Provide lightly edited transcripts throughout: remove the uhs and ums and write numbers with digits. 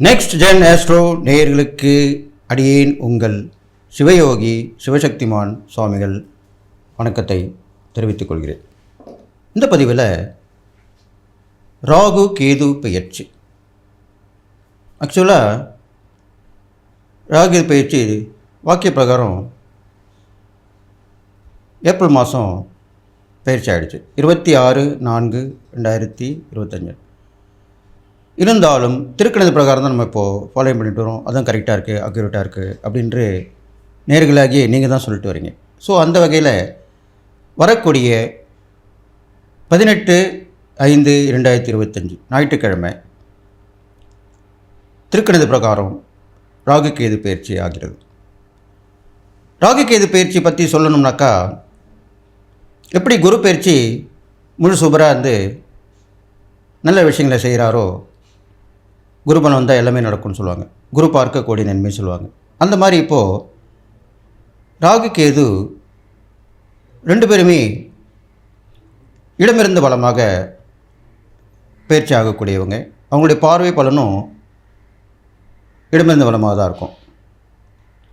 Next gen astro நேயர்களுக்கு அடியேன் உங்கள் சிவயோகி சிவசக்திமான் சுவாமிகள் வணக்கத்தை தெரிவித்துக் கொள்கிறேன். இந்த பதிவில் ராகு கேது பெயர்ச்சி. ஆக்சுவலாக ராகு பெயர்ச்சி வாக்கிய பிரகாரம் ஏப்ரல் மாதம் பயிற்சி ஆகிடுச்சு, 26/4/2025. இருந்தாலும் திருக்கணித பிரகாரம் தான் நம்ம இப்போது ஃபாலோ பண்ணிட்டு வரோம். அதுவும் கரெக்டாக இருக்குது, அக்யூரேட்டாக இருக்குது அப்படின்று நேர்களாகி நீங்கள் தான் சொல்லிட்டு வரீங்க. ஸோ அந்த வகையில் வரக்கூடிய 18/5/2025 ஞாயிற்றுக்கிழமை திருக்கணித பிரகாரம் ராகு கேது பயிற்சி ஆகிறது. ராகு கேது பயிற்சி பற்றி சொல்லணும்னாக்கா, எப்படி குரு பயிற்சி முழு சூப்பராக இருந்து நல்ல விஷயங்களை செய்கிறாரோ, குரு பலம் வந்தால் எல்லாமே நடக்கும்னு சொல்லுவாங்க. குரு பார்க்க கோடி நன்மை சொல்லுவாங்க. அந்த மாதிரி இப்போது ராகு கேது ரெண்டு பேருமே இடமிருந்து பலமாக பயிற்சி ஆகக்கூடியவங்க. அவங்களுடைய பார்வை பலனும் இடமிருந்து பலமாக தான் இருக்கும்.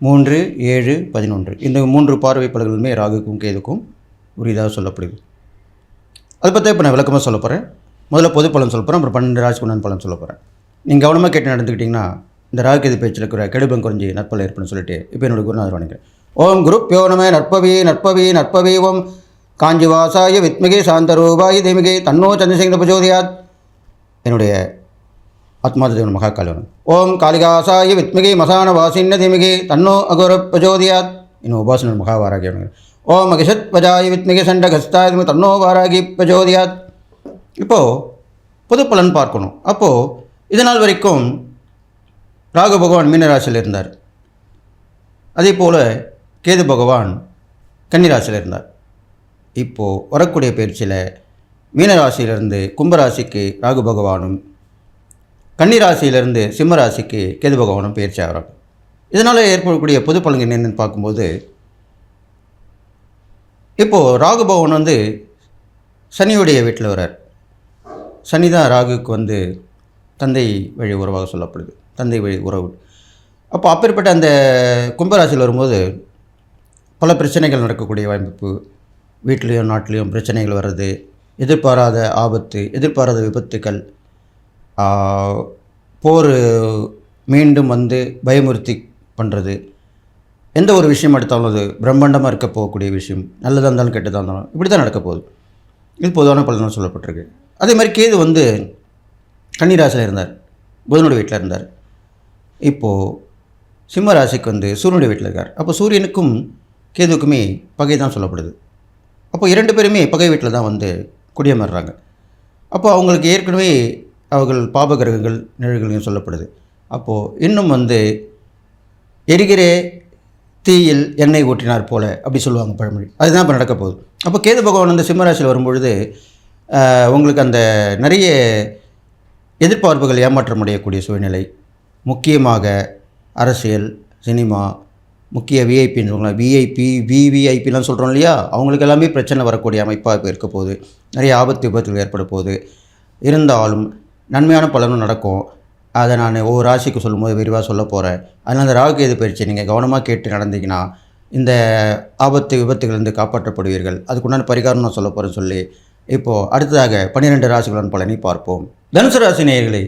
3, 7, 11 இந்த 3 பார்வை பலன்களுமே ராகுக்கும் கேதுக்கும் உரியதாக சொல்லப்படுது. அதை பற்றி இப்போ நான் விளக்கமாக சொல்ல போகிறேன். முதல்ல பொது பலன் சொல்ல போகிறேன், அப்புறம் 12 ராசிக்கு உண்டான பலன் சொல்ல போகிறேன். நீங்கள் கவனமாக கேட்டு நடந்துக்கிட்டிங்கன்னா இந்த ராகு கேது பேச்சில் இருக்கிற கெடுபம் குறைஞ்சி நற்பல ஏற்படும் சொல்லிட்டு இப்போ என்னோட குருநாதர் வணங்குறேன். ஓம் குருப்யோ நம நற்பவி நற்பவி நற்பவி ஓம் காஞ்சிவாசாய வித்மிகே சாந்தரூபாய தேமிகே தன்னோ சந்திரசேகர பிரச்சோதயாத். என்னுடைய ஆத்மாதேவன் மகாகாலவன். ஓம் காளிகாசாய வித்மிகே மசான வாசின்ன தேமிகே தன்னோ அகோர பிரச்சோதயாத். இன்னும் உபாசன மகாவாராகி. ஓம் அகிஷத் வஜாய வித்மிகே சண்டகஸ்தாய தன்னோ வாராகி பிரச்சோதயாத். இப்போது பொது பலன் பார்க்கணும். அப்போது இதனால் வரைக்கும் ராகு பகவான் மீனராசியில் இருந்தார். அதே போல் கேது பகவான் கன்னிராசியில் இருந்தார். இப்போது வரக்கூடிய பயிற்சியில் மீனராசியிலிருந்து கும்பராசிக்கு ராகு பகவானும், கன்னிராசியிலிருந்து சிம்மராசிக்கு கேது பகவானும் பயிற்சி ஆகிறாங்க. இதனால் ஏற்படக்கூடிய பொது பலன்கள் என்னென்னு பார்க்கும்போது, இப்போது ராகு பகவான் சனியுடைய வீட்டில் வரார். சனி தான் ராகுக்கு தந்தை வழி உறவாக சொல்லப்படுது, தந்தை வழி உறவு. அப்போ அப்பேற்பட்ட அந்த கும்பராசியில் வரும்போது பல பிரச்சனைகள் நடக்கக்கூடிய வாய்ப்பு, வீட்லேயும் நாட்டிலையும் பிரச்சனைகள் வர்றது, எதிர்பாராத ஆபத்து, எதிர்பாராத விபத்துக்கள், போர் மீண்டும் பயமுறுத்தி பண்ணுறது, எந்த ஒரு விஷயம் எடுத்தாலும் அது பிரம்மாண்டமாக இருக்க போகக்கூடிய விஷயம், நல்லதாக இருந்தாலும் கெட்டதாக இருந்தாலும் இப்படி தான் நடக்க போகுது. இது பொதுவான பலனாக சொல்லப்பட்டிருக்கு. அதே மாதிரி கேது கன்னிராசியில் இருந்தார், புதனுடைய வீட்டில் இருந்தார். இப்போது சிம்ம ராசிக்கு சூரியனுடைய வீட்டில் இருக்கார். அப்போ சூரியனுக்கும் கேதுக்குமே பகை தான் சொல்லப்படுது. அப்போ 2 பேருமே பகை வீட்டில் தான் குடியமர்றாங்க. அப்போ அவங்களுக்கு ஏற்கனவே அவர்கள் பாபகிரகங்கள் நிழல்களையும் சொல்லப்படுது. அப்போது இன்னும் எரிகிற தீயில் எண்ணெய் ஊற்றினார் போல அப்படி சொல்லுவாங்க பழமொழி. அதுதான் இப்போ நடக்க போகுது. அப்போ கேது பகவான் சிம்மராசியில் வரும்பொழுது உங்களுக்கு நிறைய எதிர்பார்ப்புகள் ஏமாற்றம் அடையக்கூடிய சூழ்நிலை. முக்கியமாக அரசியல், சினிமா, முக்கிய விஐபின்னு சொல்லலாம், விவிஐபிலாம் சொல்கிறோம் இல்லையா, அவங்களுக்கு எல்லாமே பிரச்சனை வரக்கூடிய அமைப்பாக இப்போ இருக்க போகுது. நிறைய ஆபத்து விபத்துகள் ஏற்பட போகுது. இருந்தாலும் நன்மையான பலனும் நடக்கும். அதை நான் ஒவ்வொரு ராசிக்கு சொல்லும்போது விரிவாக சொல்ல போகிறேன். அதனால் அந்த ராகு கேது பயிற்சி நீங்கள் கவனமாக கேட்டு நடந்தீங்கன்னா இந்த ஆபத்து விபத்துகளிலிருந்து காப்பாற்றப்படுவீர்கள். அதுக்குண்டான பரிகாரம் நான் சொல்ல போகிறேன்னு சொல்லி இப்போது அடுத்ததாக 12 ராசிகளுடன் பலனை பார்ப்போம். தனுசு ராசி நேயர்களே,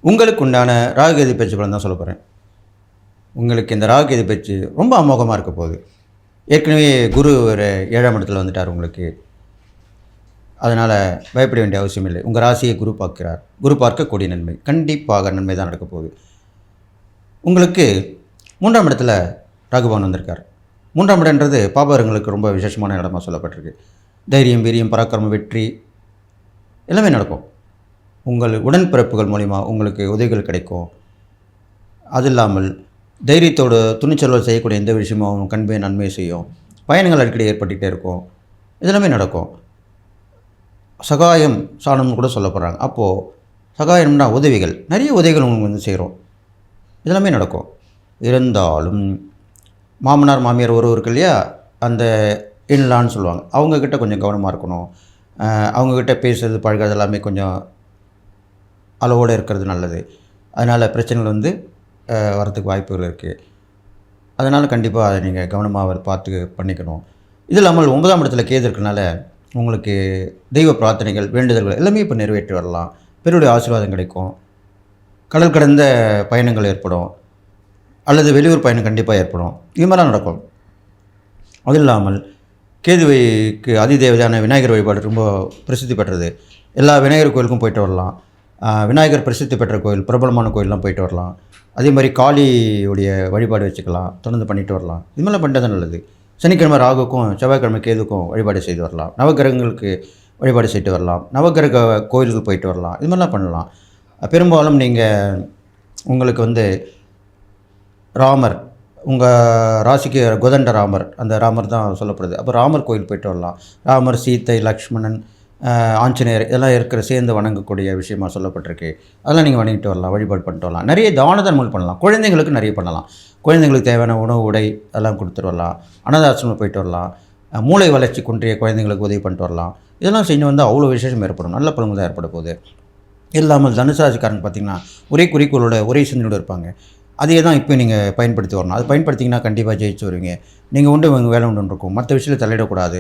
உங்களுக்கு உண்டான ராகு கேது பயிற்சி பலன் தான் சொல்ல போகிறேன். உங்களுக்கு இந்த ராகு கேது பயிற்சி ரொம்ப அமோகமாக இருக்க போகுது. ஏற்கனவே குரு ஒரு 7ஆம் இடத்துல வந்துட்டார் உங்களுக்கு. அதனால் பயப்பட வேண்டிய அவசியம் இல்லை. உங்கள் ராசியை குரு பார்க்கிறார். குரு பார்க்க கூடிய நன்மை, கண்டிப்பாக நன்மை தான் நடக்க போகுது. உங்களுக்கு 3ஆம் இடத்துல ராகுபவன் வந்திருக்கார். 3ஆம் இடம்ன்றது பாபகங்களுக்கு ரொம்ப விசேஷமான இடமா சொல்லப்பட்டிருக்கு. தைரியம், வீரியம், பராக்கிரமம், வெற்றி எல்லாமே நடக்கும். உங்கள் உடன்பிறப்புகள் மூலிமா உங்களுக்கு உதவிகள் கிடைக்கும். அது இல்லாமல் தைரியத்தோடு துணிச்சலோடு செய்யக்கூடிய எந்த விஷயமும் கண்பே நன்மை செய்யும். பயணங்கள் அடிக்கடி ஏற்பட்டுகிட்டே இருக்கும். இதெல்லாமே நடக்கும். சகாயம் சாணம்னு கூட சொல்லப்படுறாங்க. அப்போது சகாயம்னா உதவிகள், நிறைய உதவிகள் உங்களுக்கு செய்கிறோம். இதெல்லாமே நடக்கும். இருந்தாலும் மாமனார் மாமியார் ஒருவருக்கு இல்லையா, அந்த இன்லான்னு சொல்லுவாங்க, அவங்கக்கிட்ட கொஞ்சம் கவனமாக இருக்கணும். அவங்கக்கிட்ட பேசுகிறது பழகிறது எல்லாமே கொஞ்சம் அளவோடு இருக்கிறது நல்லது. அதனால் பிரச்சனைகள் வந்து வரதுக்கு வாய்ப்புகள் இருக்குது. அதனால் கண்டிப்பாக அதை நீங்கள் கவனமாக பார்த்து பண்ணிக்கணும். இது இல்லாமல் 9ஆம் இடத்துல கேது இருக்கனால உங்களுக்கு தெய்வ பிரார்த்தனைகள், வேண்டுதல்கள் எல்லாமே இப்போ நிறைவேற்றி வரலாம். பிறருடைய ஆசீர்வாதம் கிடைக்கும். கடல் கடந்த பயணங்கள் ஏற்படும், அல்லது வெளியூர் பயணம் கண்டிப்பாக ஏற்படும். இது மாதிரிலாம் நடக்கும். அது இல்லாமல் கேதுவைக்கு அதிதேவதையான விநாயகர் வழிபாடு ரொம்ப பிரசித்தி பெற்றது. எல்லா விநாயகர் கோயிலுக்கும் போயிட்டு வரலாம். விநாயகர் பிரசித்தி பெற்ற கோயில், பிரபலமான கோயிலெலாம் போயிட்டு வரலாம். அதே மாதிரி காளியுடைய வழிபாடு வச்சுக்கலாம், தொடர்ந்து பண்ணிட்டு வரலாம். இது மாதிரிலாம் பண்ணுறது நல்லது. சனிக்கிழமை ராகுக்கும் செவ்வாய்க்கிழமை கேதுக்கும் வழிபாடு செய்து வரலாம். நவகிரகங்களுக்கு வழிபாடு செய்துட்டு வரலாம். நவகிரக கோயில்கள் போயிட்டு வரலாம். இது மாதிரிலாம் பண்ணலாம். பெரும்பாலும் நீங்கள் உங்களுக்கு வந்து ராமர், உங்கள் ராசிக்கு கோதண்ட ராமர், அந்த ராமர் தான் சொல்லப்படுது. அப்போ ராமர் கோயில் போய்ட்டு வரலாம். ராமர், சீத்தை, லக்ஷ்மணன், ஆஞ்சநேயர் இதெல்லாம் இருக்கிற சேர்ந்து வணங்கக்கூடிய விஷயமாக சொல்லப்பட்டிருக்கு. அதெல்லாம் நீங்கள் வணங்கிட்டு வரலாம், வழிபாடு பண்ணிட்டு வரலாம். நிறைய தான தர்மங்கள் பண்ணலாம். குழந்தைங்களுக்கு நிறைய பண்ணலாம். குழந்தைங்களுக்கு தேவையான உணவு, உடை அதெல்லாம் கொடுத்துட்டு வரலாம். அனாதாசிரமம் போயிட்டு வரலாம். மூளை வளர்ச்சி குன்றிய குழந்தைங்களுக்கு உதவி பண்ணிட்டு வரலாம். இதெல்லாம் செஞ்சு வந்து அவ்வளோ விசேஷம் ஏற்படும். நல்ல பலன்கள் தான் ஏற்பட போகுது. இல்லாமல் தனுசு ராசிக்காரங்க பார்த்திங்கன்னா ஒரே குறிக்கோளோட, ஒரே சிந்தனையோடு இருப்பாங்க. அதையே தான் இப்போ நீங்கள் பயன்படுத்தி வரணும். அது பயன்படுத்திங்கன்னா கண்டிப்பாக ஜெயிச்சு வருவீங்க. நீங்கள் உண்டு உங்கள் வேலை உண்டு இருக்கும். மற்ற விஷயத்தில் தலையிடக்கூடாது.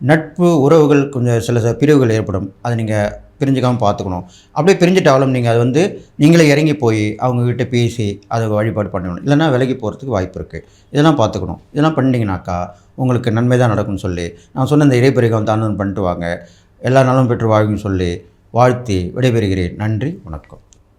நட்பு உறவுகள் கொஞ்சம் சில பிரிவுகள் ஏற்படும். அதை நீங்கள் பிரிஞ்சுக்காமல் பார்த்துக்கணும். அப்படியே பிரிஞ்சுட்டாலும் நீங்கள் அது வந்து நீங்களே இறங்கி போய் அவங்கக்கிட்ட பேசி அதை வழிபாடு பண்ணணும். இல்லைனா விலகி போகிறதுக்கு வாய்ப்பு இருக்குது. இதெல்லாம் பார்த்துக்கணும். இதெல்லாம் பண்ணிங்கனாக்கா உங்களுக்கு நன்மை தான் நடக்கும்னு சொல்லி நான் சொன்ன இந்த இடைப்பெருகம் தானு பண்ணிட்டு வாங்க. எல்லா நாளும் பெற்று வாழ்வுன்னு சொல்லி வாழ்த்தி விடைபெறுகிறேன். நன்றி, வணக்கம்.